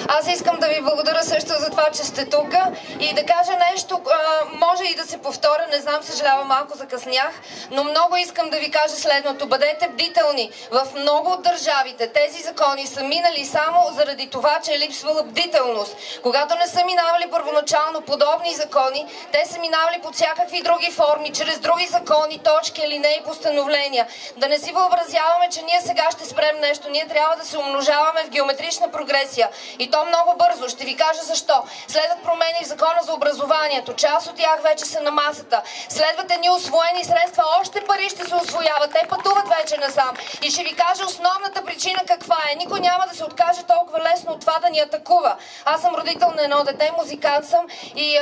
Аз искам да ви благодаря също за това, че сте тук и да кажа нещо, може и да се повторя, не знам, съжалявам, малко закъснях, но много искам да ви кажа следното. Бъдете бдителни. В много от държавите тези закони са минали само заради това, че е липсвала бдителност. Когато не са минавали първоначално подобни закони, те са минавали под всякакви други форми, чрез други закони, точки, алинеи, постановления. Да не си въобразяваме, че ние сега ще спрем нещо. Ние трябва да се умножаваме в геометрична прогресия. И то много бързо. Ще ви кажа защо. Следват промени в закона за образованието. Част от тях вече са на масата. Следват едни усвоени средства. Още пари ще се усвояват. Те пътуват вече насам. И ще ви кажа основната причина каква е. Никой няма да се откаже толкова лесно от това да ни атакува. Аз съм родител на едно дете, музикант съм и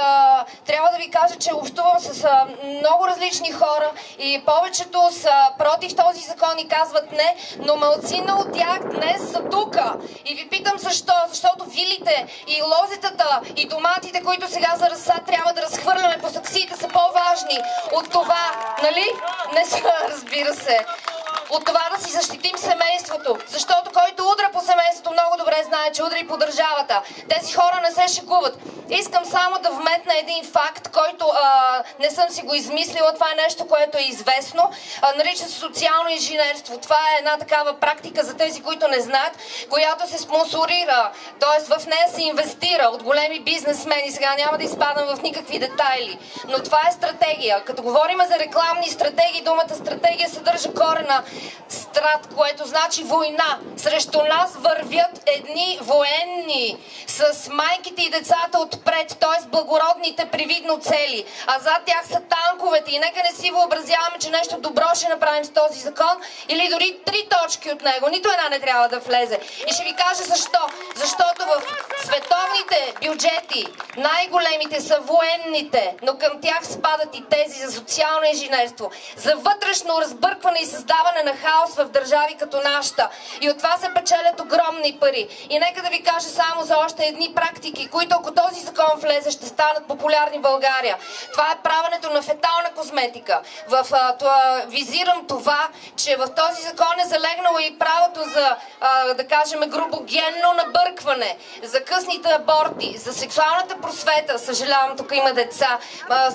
трябва да ви кажа, че общувам с много различни хора и повечето са против този закон и казват не, но малцина от тях днес са тука. И ви питам защо? Защото вилите и лозетата и доматите, които сега за разсад трябва да разхвърляме по саксиите, са по-важни от това, нали? Не са, разбира се. От това да си защитим семейството. Защото който удра по семейството, много добре знае, че удра и по държавата. Тези хора не се шегуват. Искам само да вметна един факт, който не съм си го измислила. Това е нещо, което е известно. Нарича се социално инженерство. Това е една такава практика за тези, които не знаят, която се спонсорира. Тоест в нея се инвестира от големи бизнесмени. Сега няма да изпадам в никакви детайли. Но това е стратегия. Като говорим за рекламни стратегии, думата стратегия съдържа корена страт, което значи война. Срещу нас вървят едни военни с майките и децата отпред, т.е. благородните привидно цели. А зад тях са танковете и нека не си въобразяваме, че нещо добро ще направим с този закон или дори 3 точки от него. Нито една не трябва да влезе. И ще ви кажа защо. Защото в световните бюджети най-големите са военните, но към тях спадат и тези за социално инженерство, за вътрешно разбъркване и създаване на хаос в държави като нашата. И от това се печелят огромни пари. И нека да ви кажа само за още едни практики, които ако този закон влезе, ще станат популярни в България. Това е правенето на фетална козметика. Визирам това, че в този закон е залегнало и правото за, да кажем, грубогенно набъркване, за късните аборти, за сексуалната просвета. Съжалявам, тук има деца.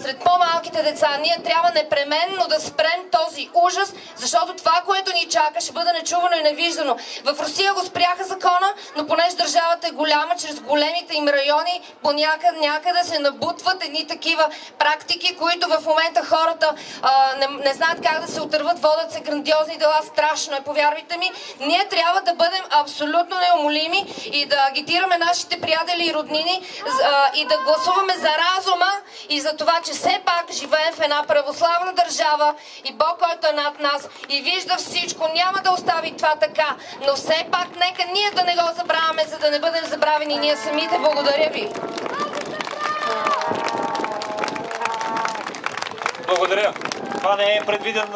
Сред по-малките деца ние трябва непременно да спрем този ужас, защото това, което ни чака, ще бъде нечувано и невиждано. В Русия го спряха закона, но понеже държавата е голяма, чрез големите им райони някъде се набутват едни такива практики, които в момента хората не знаят как да се отърват, водят се грандиозни дела, страшно е, повярвайте ми. Ние трябва да бъдем абсолютно неумолими и да агитираме нашите приятели и роднини и да гласуваме за разума и за това, че все пак живеем в една православна държава и Бог, който е над нас и вижда всичко, няма да остави това така, но все пак нека ние да не го забравяме, за да не бъдем забравени ние самите. Благодаря ви. Благодаря. Това не е предвиден